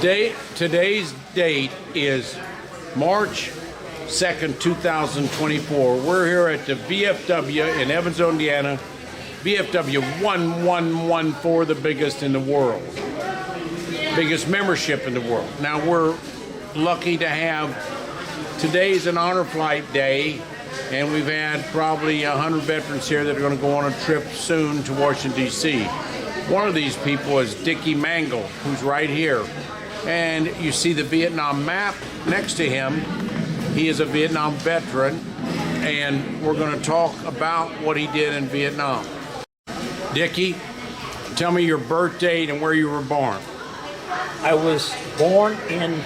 Today's date is March 2nd, 2024. We're here at the VFW in Evansville, Indiana. VFW 1114, the biggest in the world. Biggest membership in the world. Now we're lucky to have, today's an honor flight day, and we've had probably 100 veterans here that are going to go on a trip soon to Washington, D.C. One of these people is Richard Mangel, who's right here. And you see the Vietnam map next to him. He is a Vietnam veteran, and we're going to talk about what he did in Vietnam. Dickie, tell me your birth date and where you were born. I was born in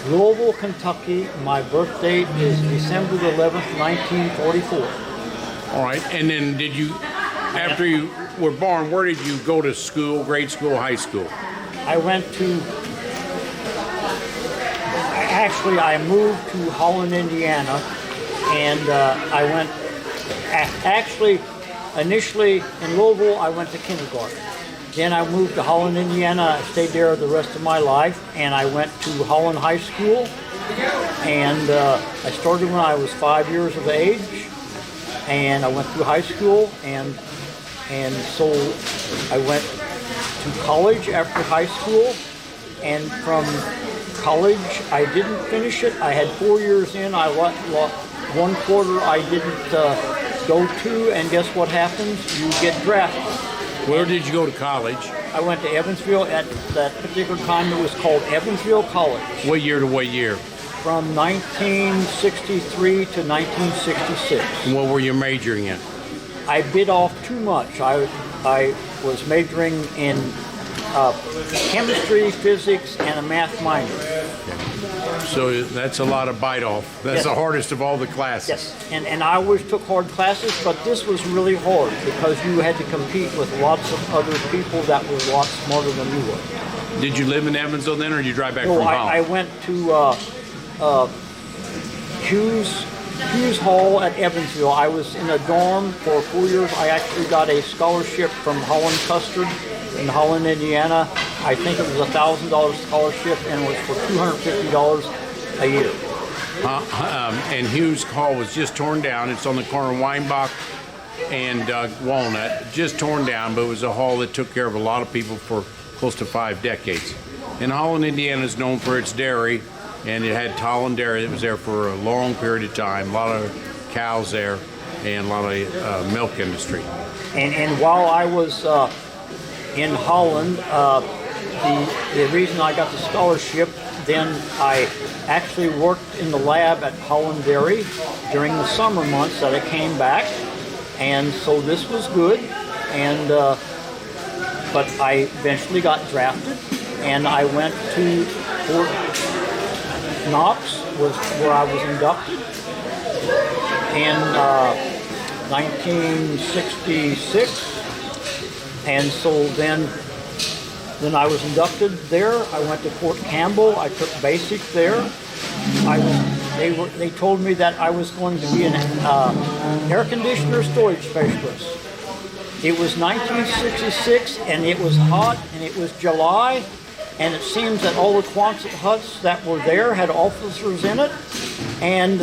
Louisville, Kentucky. My birth date is December 11th, 1944. All right, and then did you, after you were born, where did you go to school, grade school, high school? I moved to Holland, Indiana, and I went, initially in Louisville, I went to kindergarten. Then I moved to Holland, Indiana. I stayed there the rest of my life, and I went to Holland High School. And I started when I was 5 years of age, and I went through high school, and so I went to college after high school, and from college I didn't finish it. I had 4 years in. I lost 1 quarter I didn't go to, and guess what happens? You get drafted. Where did you go to college? I went to Evansville. At that particular time it was called Evansville College. What year to what year? From 1963 to 1966. And what were you majoring in? I bit off too much. I was majoring in chemistry, physics, and a math minor. So that's a lot of bite off. That's Yes. the hardest of all the classes. Yes, and I always took hard classes, but this was really hard because you had to compete with lots of other people that were a lot smarter than you were. Did you live in Evansville then, or did you drive back No, from Holland? I went to Hughes Hall at Evansville. I was in a dorm for 4 years. I actually got a scholarship from Holland Custard in Holland, Indiana. I think it was a $1,000 scholarship, and it was for $250 a year. And Hughes Hall was just torn down. It's on the corner of Weinbach and Walnut. Just torn down, but it was a hall that took care of a lot of people for close to 5 decades. And Holland, Indiana is known for its dairy, and it had Holland Dairy that was there for a long period of time. A lot of cows there, and a lot of milk industry. And while I was in Holland, the reason I got the scholarship, then I actually worked in the lab at Holland Dairy during the summer months that I came back, and so this was good. And but I eventually got drafted, and I went to Fort Knox, was where I was inducted in 1966, and so then I was inducted there. I went to Fort Campbell. I took basic there. They told me that I was going to be an air conditioner storage specialist. It was 1966, and it was hot, and it was July, and it seems that all the Quonset huts that were there had officers in it, and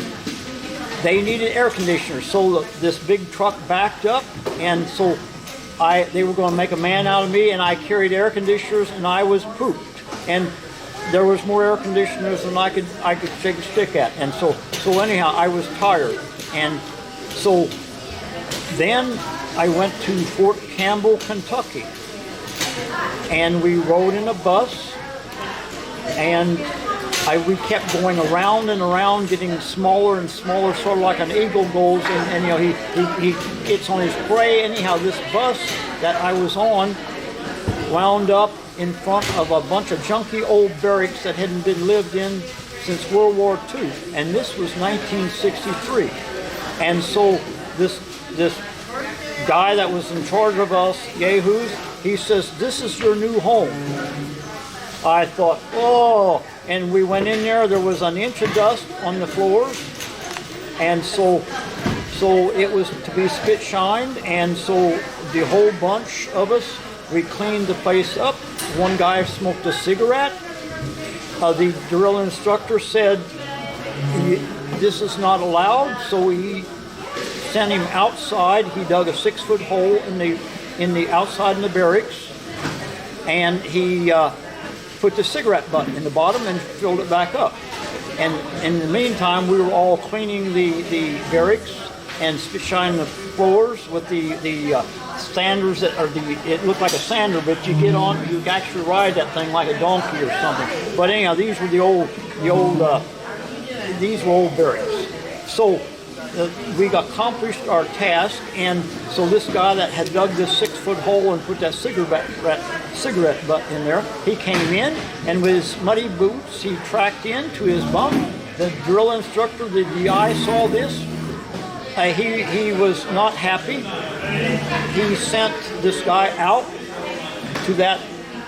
they needed air conditioners. So this big truck backed up, and so they were going to make a man out of me, and I carried air conditioners, and I was pooped. And there was more air conditioners than I could shake a stick at. And so anyhow, I was tired. And so then I went to Fort Campbell, Kentucky, and we rode in a bus, and we kept going around and around, getting smaller and smaller, sort of like an eagle goes, and you know, he gets on his prey. Anyhow, this bus that I was on wound up in front of a bunch of junky old barracks that hadn't been lived in since World War II, and this was 1963. And so this guy that was in charge of us, yahoos, he says, "This is your new home." I thought, oh, and we went in there. There was an inch of dust on the floors, and so it was to be spit shined, and so the whole bunch of us, we cleaned the place up. One guy smoked a cigarette, The drill instructor said this is not allowed, so he sent him outside. He dug a 6-foot hole in the outside in the barracks, and he put the cigarette butt in the bottom and filled it back up. And in the meantime, we were all cleaning the barracks and shining the floors with the sanders that are it looked like a sander, but you get on, you actually ride that thing like a donkey or something. But anyhow, these were these were old barracks. So we accomplished our task, and so this guy that had dug this 6-foot hole and put that cigarette butt in there, he came in, and with his muddy boots, he tracked into his bunk. The drill instructor, the DI, saw this. He was not happy. He sent this guy out to that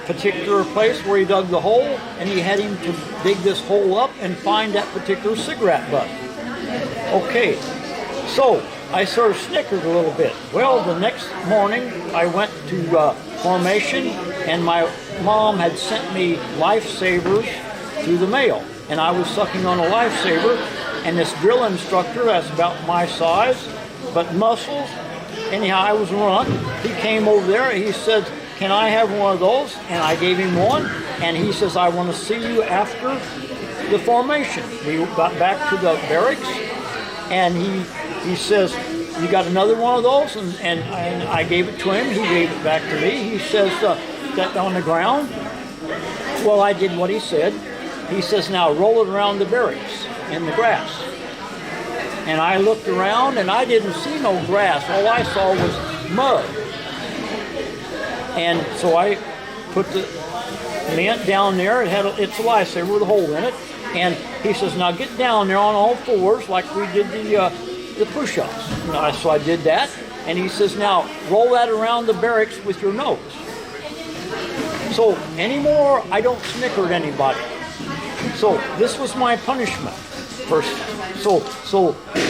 particular place where he dug the hole, and he had him to dig this hole up and find that particular cigarette butt. Okay, so I sort of snickered a little bit. Well, the next morning I went to formation, and my mom had sent me lifesavers through the mail, and I was sucking on a lifesaver, and this drill instructor, that's about my size, but muscles, anyhow, I was a runt. He came over there, he said, "Can I have one of those?" And I gave him one, and he says, "I want to see you after the formation." We got back to the barracks, and he says, "You got another one of those?" And I gave it to him. He gave it back to me. He says, "That on the ground?" Well, I did what he said. He says, "Now roll it around the barracks in the grass." And I looked around, and I didn't see no grass. All I saw was mud. And so I put the lint down there. It's a lifesaver with a hole in it. And he says, "Now get down there on all fours like we did the push-ups." So I did that. And he says, "Now roll that around the barracks with your nose." So anymore, I don't snicker at anybody. So this was my punishment. First, so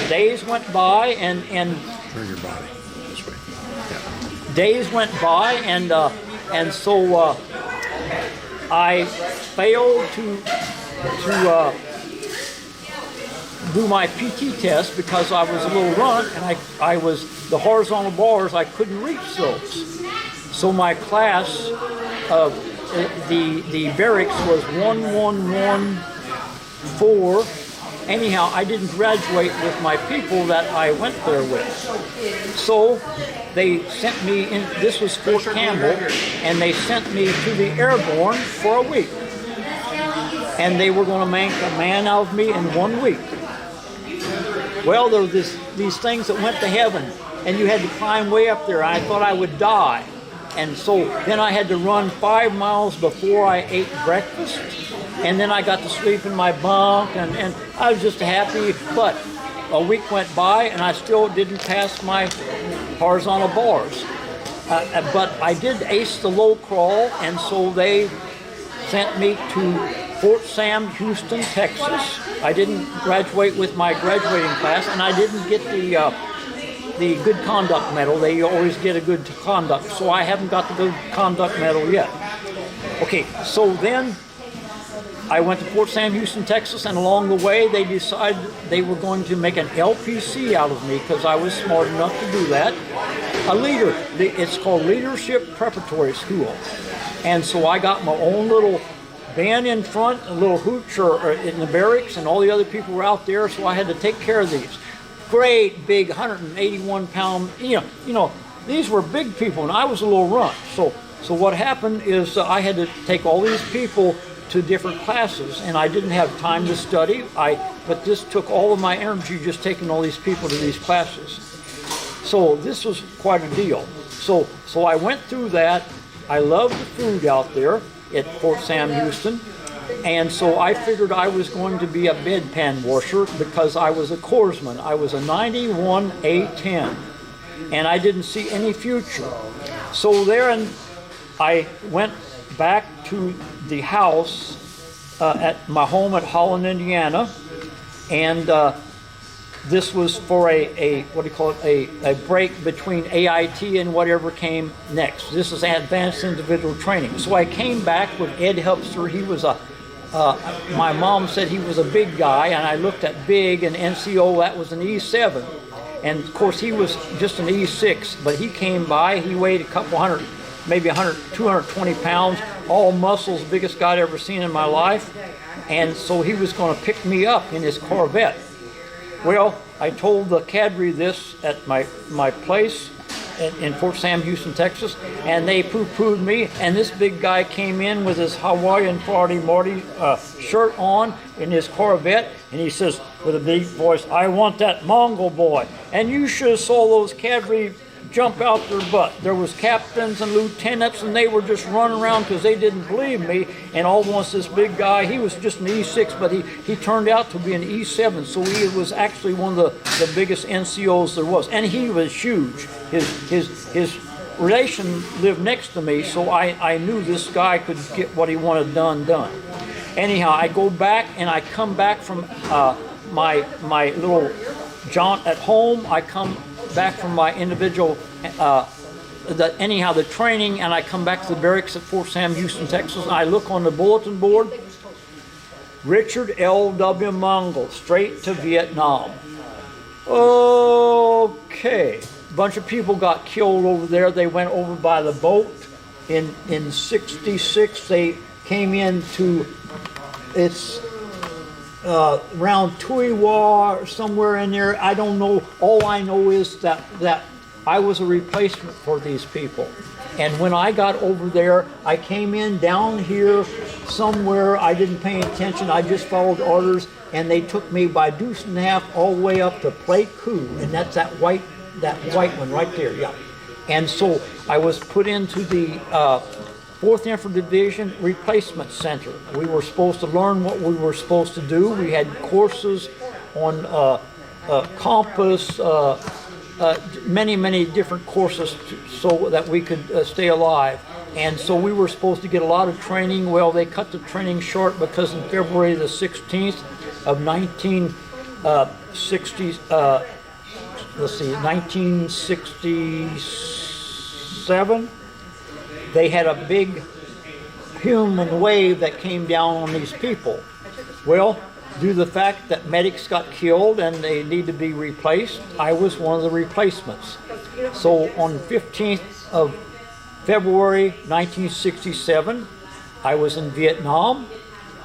days went by, and Turn your body this way. Yeah. days went by, and so I failed to do my PT test because I was a little runt, and I was the horizontal bars, I couldn't reach those. So my class of the barracks was 1114. Anyhow, I didn't graduate with my people that I went there with. So they sent me in, this was Fort Campbell, and they sent me to the airborne for a week. And they were going to make a man out of me in 1 week. Well, there were these things that went to heaven, and you had to climb way up there. I thought I would die. And so then I had to run 5 miles before I ate breakfast. And then I got to sleep in my bunk, and I was just happy. But a week went by, and I still didn't pass my horizontal bars. But I did ace the low crawl, and so they sent me to Fort Sam Houston, Texas. I didn't graduate with my graduating class, and I didn't get the good conduct medal. They always get a good conduct, so I haven't got the good conduct medal yet. Okay, so then I went to Fort Sam Houston, Texas, and along the way they decided they were going to make an LPC out of me because I was smart enough to do that. A leader, it's called Leadership Preparatory School. And so I got my own little band in front, a little hooch in the barracks, and all the other people were out there, so I had to take care of these. Great big 181-pound, you know, these were big people, and I was a little runt. So what happened is I had to take all these people to different classes, and I didn't have time to study. But this took all of my energy just taking all these people to these classes. So this was quite a deal. So I went through that. I loved the food out there at Fort Sam Houston, and so I figured I was going to be a bedpan washer because I was a corpsman. I was a 91 A10, and I didn't see any future. So I went back to the house at my home at Holland, Indiana, and this was for a break between AIT and whatever came next. This is advanced individual training. So I came back with Ed Helpster. He was a my mom said he was a big guy, and I looked at big and NCO, that was an E7. And of course he was just an E6, but he came by, he weighed a couple hundred, maybe 100, 220 pounds, all muscles, biggest guy I'd ever seen in my life. And so he was going to pick me up in his Corvette. Well, I told the cadre this at my place in Fort Sam Houston, Texas, and they poo-pooed me, and this big guy came in with his Hawaiian Party Marty shirt on in his Corvette, and he says with a big voice, "I want that Mongol boy." And you should have saw those cadre jump out their butt. There was captains and lieutenants, and they were just running around because they didn't believe me. And all once this big guy, he was just an E6, but he turned out to be an E7, so he was actually one of the biggest NCOs there was, and he was huge. His relation lived next to me, so I knew this guy could get what he wanted done. Anyhow, I go back, and I come back from my little jaunt at home. I come back from my individual, the training, and I come back to the barracks at Fort Sam Houston, Texas, and I look on the bulletin board, Richard L.W. Mangel, straight to Vietnam. Okay, a bunch of people got killed over there. They went over by the boat. In 66, they came into, it's around Tuiwa or somewhere in there. I don't know. All I know is that I was a replacement for these people. And when I got over there, I came in down here somewhere. I didn't pay attention. I just followed orders, and they took me by deuce and a half all the way up to Pleiku, and that's that white one right there. Yeah. And so I was put into the 4th Infantry Division Replacement Center. We were supposed to learn what we were supposed to do. We had courses on compass, many different courses so that we could stay alive. And so we were supposed to get a lot of training. Well, they cut the training short because in February the 16th of 1967, they had a big human wave that came down on these people. Well, due to the fact that medics got killed and they need to be replaced, I was one of the replacements. So on the 15th of February 1967, I was in Vietnam,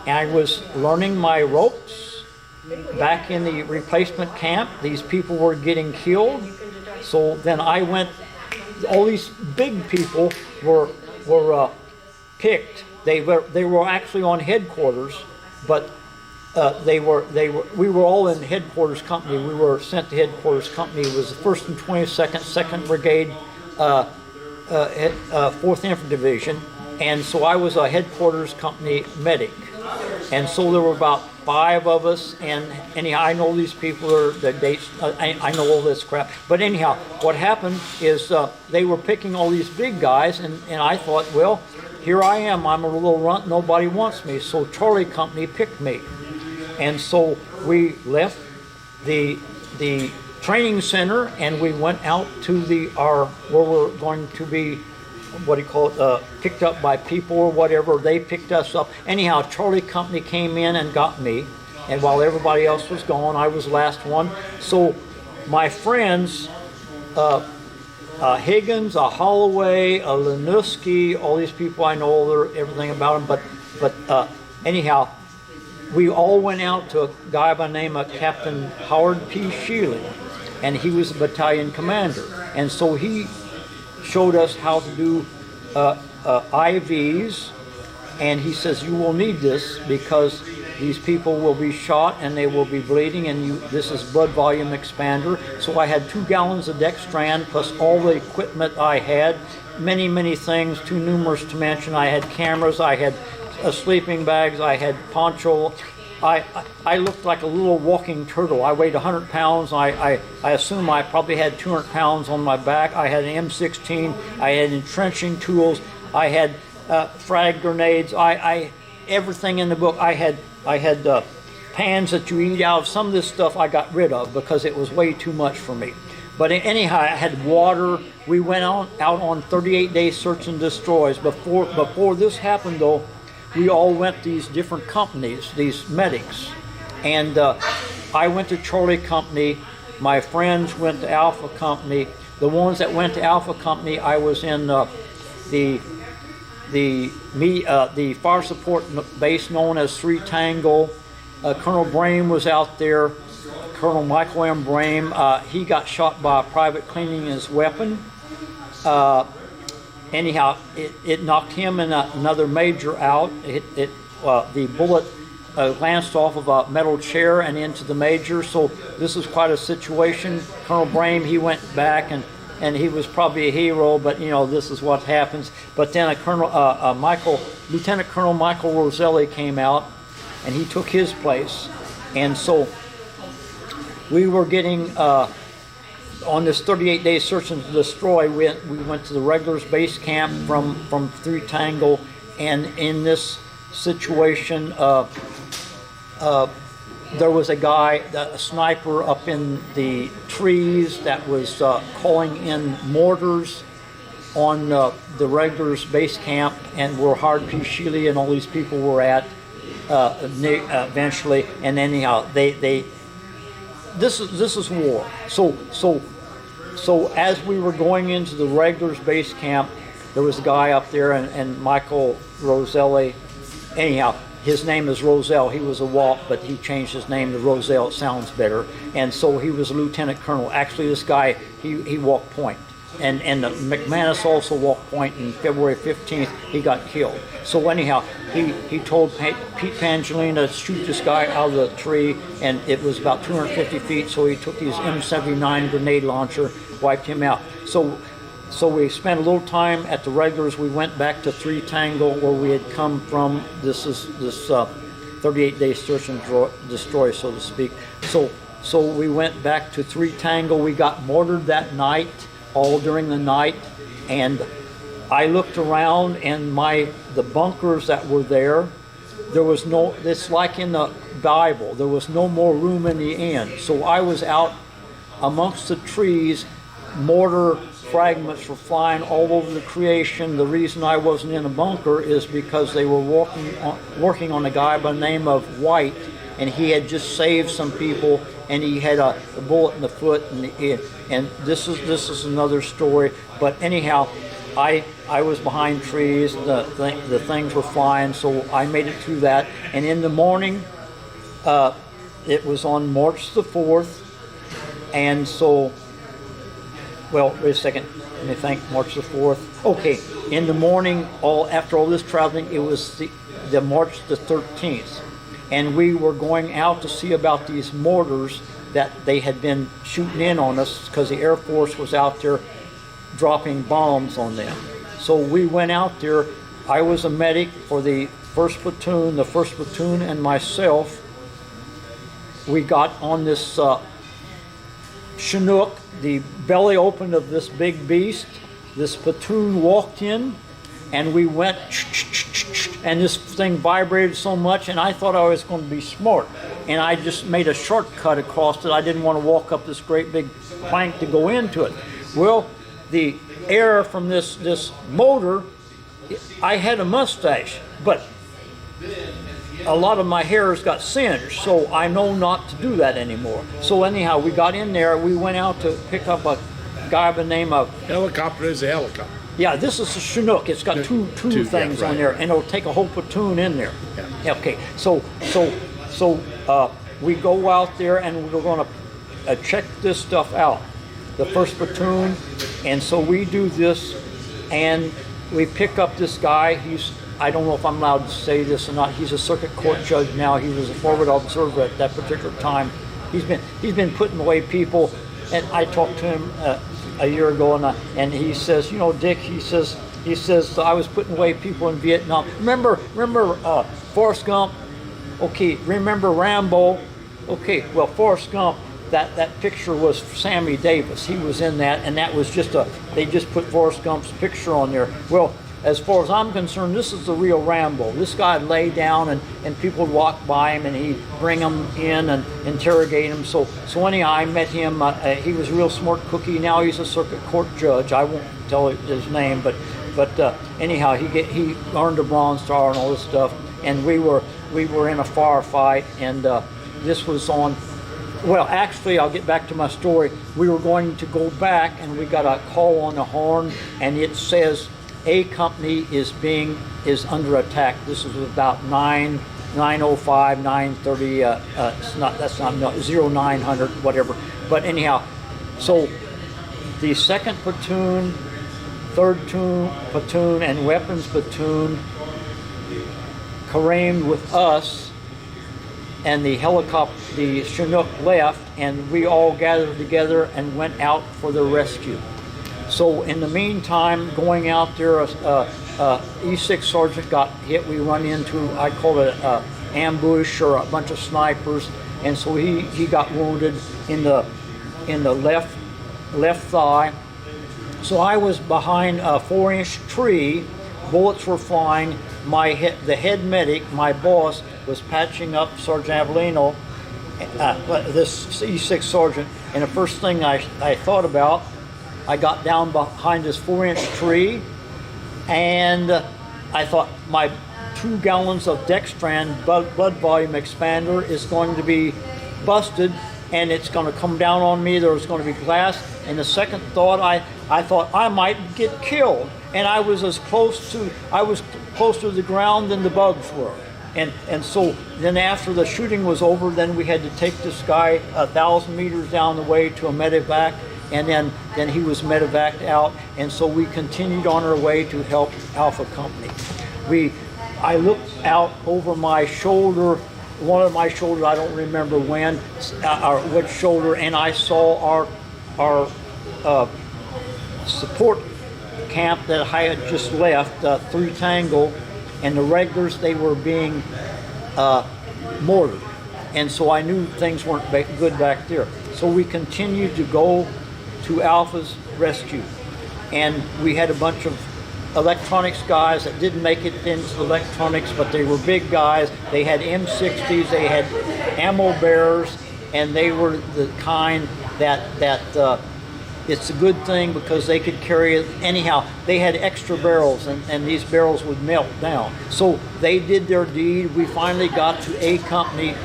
and I was learning my ropes back in the replacement camp. These people were getting killed. So then I went, all these big people were picked. They were actually on headquarters, but we were all in headquarters company. We were sent to headquarters company. It was the 1st and 22nd, 2nd Brigade, 4th Infantry Division, and so I was a headquarters company medic. And so there were about 5 of us, and anyhow, I know these people are the dates. I know all this crap. But anyhow, what happened is they were picking all these big guys, and I thought, well, here I am. I'm a little runt. Nobody wants me. So Charlie Company picked me, and so we left the training center, and we went out to where we're going to be, picked up by people or whatever. They picked us up. Anyhow, Charlie Company came in and got me, and while everybody else was gone, I was the last one. So my friends, Higgins, Holloway, Lanuski, all these people, I know everything about them, but anyhow, we all went out to a guy by the name of Captain Howard P. Shealy, and he was a battalion commander. And so he showed us how to do IVs, and he says, you will need this because these people will be shot and they will be bleeding, and this is blood volume expander. So I had 2 gallons of Dextran plus all the equipment I had, many things, too numerous to mention. I had cameras, I had sleeping bags, I had poncho. I looked like a little walking turtle. I weighed 100 pounds. I assume I probably had 200 pounds on my back. I had an M16. I had entrenching tools. I had frag grenades. Everything in the book. I had pans that you eat out of. Some of this stuff I got rid of because it was way too much for me. But anyhow, I had water. We went out on 38-day search and destroys. Before this happened, though, we all went these different companies, these medics. And I went to Charlie Company. My friends went to Alpha Company. The ones that went to Alpha Company, I was in the fire support base known as 3 Tango. Colonel Brame was out there. Colonel Michael M. Brame. He got shot by a private cleaning his weapon. Anyhow, it knocked him and another major out. The bullet glanced off of a metal chair and into the major. So this is quite a situation. Colonel Brame, he went back and he was probably a hero, but this is what happens. But then Lieutenant Colonel Michael Roselli came out, and he took his place. And so we were getting on this 38-day search and destroy. We went to the regulars base camp from 3 Tango, and in this situation, there was a guy, a sniper up in the trees that was calling in mortars on the regulars base camp, and where Hard P. Shealy and all these people were at eventually. And anyhow, this is war. So as we were going into the regulars base camp, there was a guy up there, and Michael Roselli. Anyhow, his name is Roselle. He was a WAP, but he changed his name to Roselle. It sounds better. And so he was a lieutenant colonel. Actually, this guy, he walked point. And McManus also walked point, and February 15th, he got killed. So anyhow, he told Pete Pangolina to shoot this guy out of the tree, and it was about 250 feet, so he took his M79 grenade launcher, wiped him out. So we spent a little time at the regulars. We went back to 3 Tango, where we had come from. This 38-day search and destroy, so to speak. So we went back to 3 Tango. We got mortared that night, all during the night, and I looked around, and the bunkers that were there was no. It's like in the Bible. There was no more room in the inn. So I was out amongst the trees. Mortar fragments were flying all over the creation. The reason I wasn't in a bunker is because they were working on a guy by the name of White, and he had just saved some people, and he had a bullet in the foot, and this is another story. But anyhow, I was behind trees. The things were flying, so I made it through that. And in the morning, it was on March the 4th, and so. Well, wait a second. Let me think. March the 4th. Okay. In the morning, after all this traveling, it was the March the 13th, and we were going out to see about these mortars that they had been shooting in on us, because the Air Force was out there dropping bombs on them. So we went out there. I was a medic for the 1st platoon. The 1st platoon and myself, we got on this Chinook, the belly opened of this big beast. This platoon walked in, and we went, and this thing vibrated so much, and I thought I was going to be smart, and I just made a shortcut across it. I didn't want to walk up this great big plank to go into it. Well, the air from this motor, I had a mustache, but a lot of my hair has got singed, so I know not to do that anymore. So anyhow, we got in there. We went out to pick up a guy by the name of... Helicopter is a helicopter. Yeah, this is a Chinook. It's got two things on there, and it'll take a whole platoon in there. Yeah. Okay, so we go out there, and we're going to check this stuff out, the 1st platoon, and so we do this, and we pick up this guy. I don't know if I'm allowed to say this or not. He's a circuit court judge now. He was a forward observer at that particular time. He's been putting away people, and I talked to him a year ago, and he says, Dick, he says I was putting away people in Vietnam. Remember Forrest Gump? Okay. Remember Rambo? Okay. Well, Forrest Gump. That picture was Sammy Davis. He was in that, and that was they just put Forrest Gump's picture on there. Well, as far as I'm concerned, this is the real Rambo. This guy would lay down and people would walk by him and he'd bring them in and interrogate him. So anyhow, I met him. He was a real smart cookie. Now he's a circuit court judge. I won't tell his name, but anyhow, he earned a Bronze Star and all this stuff. And we were in a firefight, and this was on. Well, actually, I'll get back to my story. We were going to go back, and we got a call on the horn, and it says A Company is under attack. This was about 9:05, 9:30. That's not 0900, whatever. But anyhow, so the 2nd Platoon, 3rd Platoon, and Weapons Platoon careened with us, and the Chinook left, and we all gathered together and went out for the rescue. So in the meantime, going out there, E6 Sergeant got hit. We run into, I call it an ambush or a bunch of snipers, and so he got wounded in the left thigh. So I was behind a 4-inch tree. Bullets were flying. The head medic, my boss, was patching up Sergeant Avellino, this E6 Sergeant, and the first thing I thought about, I got down behind this 4-inch tree, and I thought my 2 gallons of Dextran blood volume expander is going to be busted, and it's going to come down on me. There's going to be glass. And the second thought, I thought I might get killed, and I was closer to the ground than the bugs were. And so then after the shooting was over, then we had to take this guy 1,000 meters down the way to a medevac, and then he was medevaced out, and so we continued on our way to help Alpha Company. I looked out over my shoulder, one of my shoulders, I don't remember when, or which shoulder, and I saw our support camp that I had just left, 3 Tango, and the regulars, they were being mortared. And so I knew things weren't good back there. So we continued to go to Alpha's rescue. And we had a bunch of electronics guys that didn't make it into electronics, but they were big guys. They had M60s, they had ammo bearers, and they were the kind that it's a good thing because they could carry it. Anyhow, they had extra barrels, and these barrels would melt down. So they did their deed. We finally got to A Company.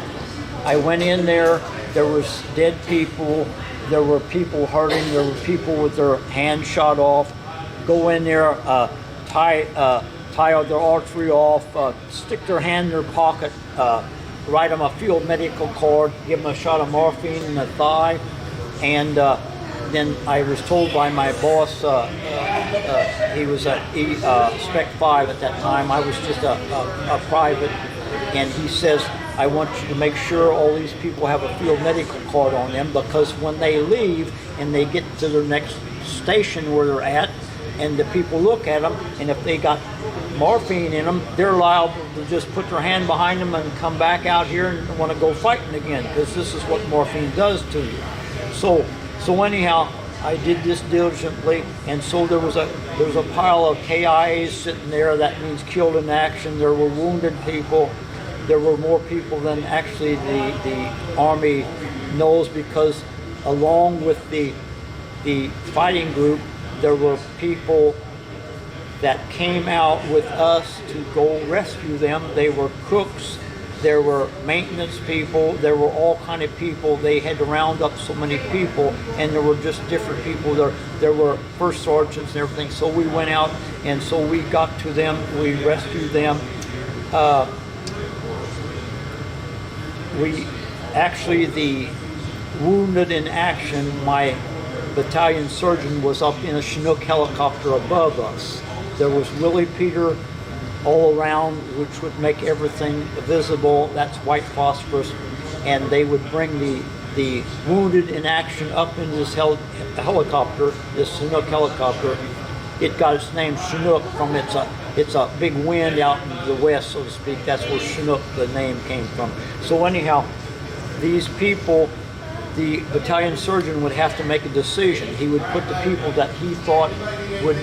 I went in there. There was dead people. There were people hurting. There were people with their hands shot off. Go in there, tie their artery off, stick their hand in their pocket, write them a field medical card, give them a shot of morphine in the thigh, and then I was told by my boss, he was at Spec 5 at that time, I was just a private, and he says, I want you to make sure all these people have a field medical card on them, because when they leave and they get to their next station where they're at, and the people look at them, and if they got morphine in them, they're liable to just put their hand behind them and come back out here and want to go fighting again, because this is what morphine does to you. So anyhow, I did this diligently, and so there was a pile of KIAs sitting there. That means killed in action. There were wounded people. There were more people than actually the Army knows, because along with the fighting group, there were people that came out with us to go rescue them. They were cooks. There were maintenance people, there were all kind of people. They had to round up so many people, and there were just different people. There were first sergeants and everything. So we went out, and so we got to them, we rescued them. The wounded in action, my battalion surgeon was up in a Chinook helicopter above us. There was Willie Peter all around, which would make everything visible. That's white phosphorus, and they would bring the wounded in action up into this helicopter, this Chinook helicopter. It got its name Chinook from it's a big wind out in the west, so to speak. That's where Chinook, the name, came from. So anyhow, these people, the battalion surgeon would have to make a decision. He would put the people that he thought would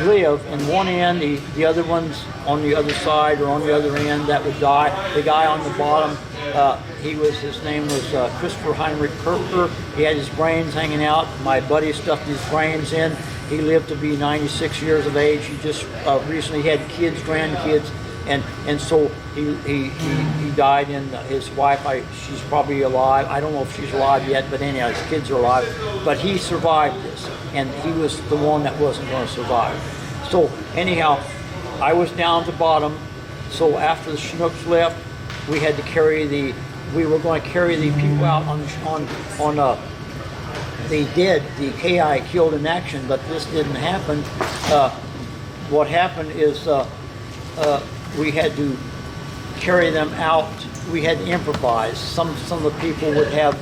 live in one end, the other ones on the other side or on the other end that would die. The guy on the bottom, his name was Christopher Heinrich Kirker. He had his brains hanging out. My buddy stuffed his brains in. He lived to be 96 years of age. He just recently had kids, grandkids, and so he died. And his wife, she's probably alive. I don't know if she's alive yet, but anyhow, his kids are alive. But he survived this, and he was the one that wasn't going to survive. So anyhow, I was down to bottom. So after the Chinooks left, we had to we were going to carry the people out on the dead, the KI killed in action, but this didn't happen. What happened is we had to carry them out. We had to improvise. Some of the people would have.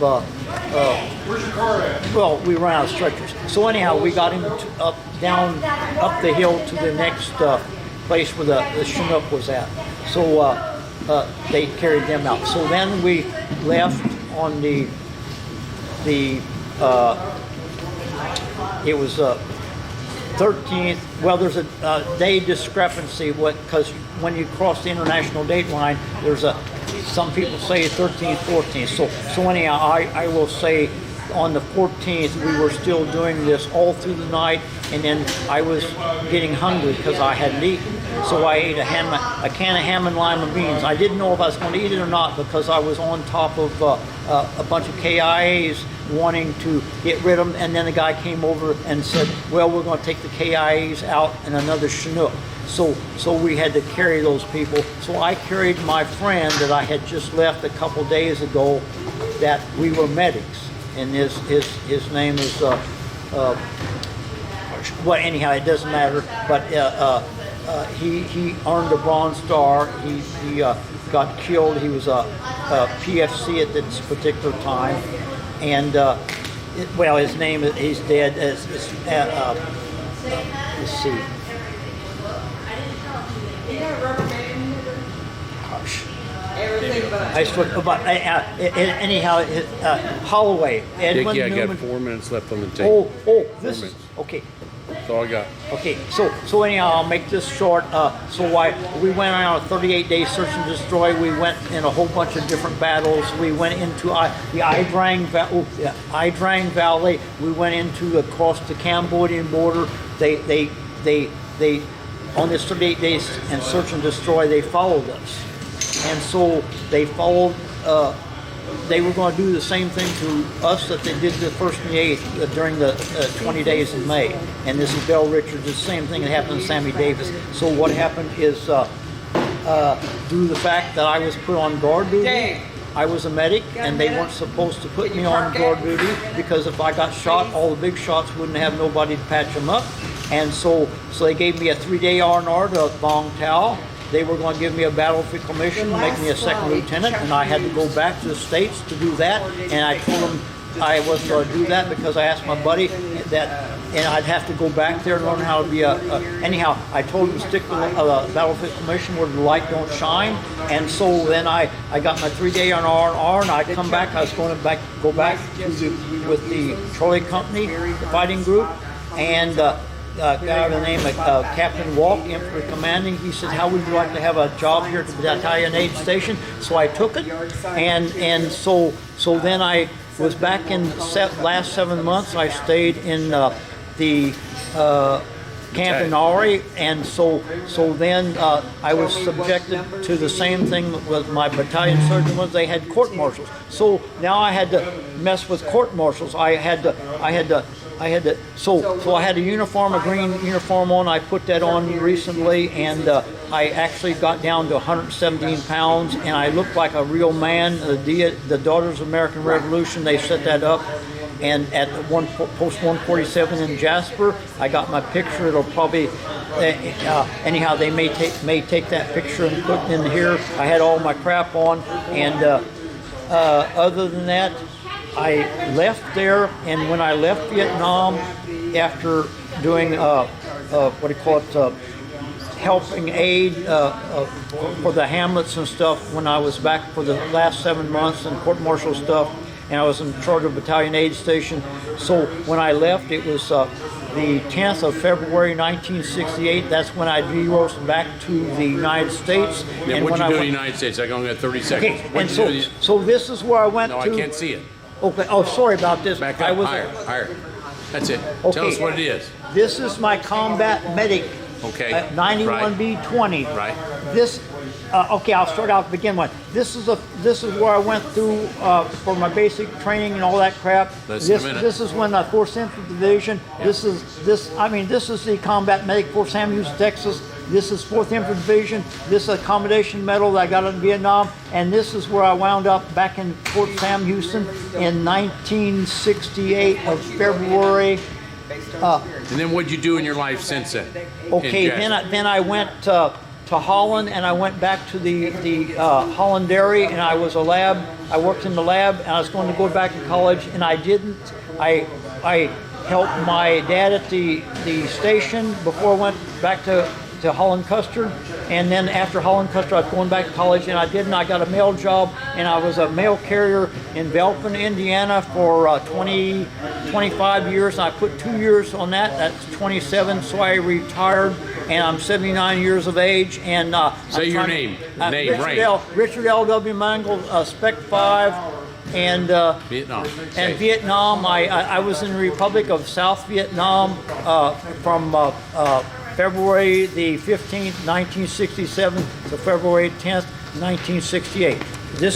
Where's your car at? Well, we ran out of stretchers. So anyhow, we got him up the hill to the next place where the Chinook was at. So they carried them out. So then we left on it was 13th. Well, there's a day discrepancy because when you cross the international date line, some people say 13th, 14th. So anyhow, I will say on the 14th we were still doing this all through the night, and then I was getting hungry because I hadn't eaten. So I ate a can of ham and lima beans. I didn't know if I was going to eat it or not because I was on top of a bunch of KIAs wanting to get rid of them, and then the guy came over and said, well, we're going to take the KIAs out in another Chinook. So we had to carry those people. So I carried my friend that I had just left a couple days ago, that we were medics, and his name is well, anyhow, it doesn't matter, but he earned a Bronze Star. He got killed. He was a PFC at this particular time, and well, his name, he's dead. Let's see. Anyhow, Holloway, Edwin Yeah, I Newman. got 4 minutes left on the tape. This is okay. That's all I got. Okay, so anyhow, I'll make this short. We went on a 38-day search and destroy. We went in a whole bunch of different battles. We went into the Idrang Valley. We went into across the Cambodian border. They on this 38 days and search and destroy, they followed us, and so they followed. They were going to do the same thing to us that they did the 1st and the 8th during the 20 days in May. And this is Bill Richards, the same thing that happened to Sammy Davis. So what happened is, due to the fact that I was put on guard duty, I was a medic, and they weren't supposed to put me on guard duty because if I got shot, all the big shots wouldn't have nobody to patch them up. And so they gave me a 3-day R&R to Vong Tau. They were going to give me a battlefield commission, make me a second lieutenant, and I had to go back to the States to do that. And I told them I wasn't going to do that because I asked my buddy that, and I'd have to go back there and learn how to be anyhow, I told him to stick with a battlefield commission where the light don't shine. And so then I got my 3-day on R&R, and I'd come back. I was going to go back with the Trolley Company, the fighting group, and guy by the name of Captain Walk, Infantry Commanding. He said, how would you like to have a job here at the Battalion Aid Station? So I took it, and so then I was back in last 7 months. I stayed in the Camp Inari, and so then I was subjected to the same thing with my battalion surgeon was they had court martials. So now I had to mess with court martials. I had a uniform, a green uniform on. I put that on recently, and I actually got down to 117 pounds, and I looked like a real man. The Daughters of American Revolution, they set that up, and at post 147 in Jasper, I got my picture. It'll probably anyhow they may take that picture and put it in here. I had all my crap on, and other than that, I left there, and when I left Vietnam, after doing helping aid for the hamlets and stuff, when I was back for the last 7 months and court-martial stuff, and I was in charge of Battalion Aid Station. So when I left, it was the 10th of February 1968. That's when I de-roasted back to the United States. Then what'd you do in the United States? I only got 30 seconds. Okay, What'd and you do? so this is where I went No, to. I can't see it. Okay. Oh, sorry about this. Back I up, was higher. That's it. Okay. Tell us what it is. This is my combat medic. Okay. 91B20. Right. This. Okay, I'll start out to begin with. This is where I went through for my basic training and all that crap. Listen a minute. This is when the 4th Infantry Division. Yeah. This is the combat medic, Fort Sam Houston, Texas. This is 4th Infantry Division. This is a commendation medal that I got in Vietnam, and this is where I wound up back in Fort Sam Houston in 1968 of February. And then what'd you do in your life since then? Okay, then I went to Holland, and I went back to the Holland Dairy, and I was a lab. I worked in the lab, and I was going to go back to college, and I didn't. I helped my dad at the station before I went back to Holland Custard, and then after Holland Custard I was going back to college, and I didn't. I got a mail job, and I was a mail carrier in Belton, Indiana for 25 years, and I put 2 years on that. That's 27, so I retired, and I'm 79 years of age, and Say your name. Name, right. Richard L.W. Mangel, Spec 5, and Vietnam. and Vietnam. I was in the Republic of South Vietnam from February the 15th, 1967 to February 10th, 1968.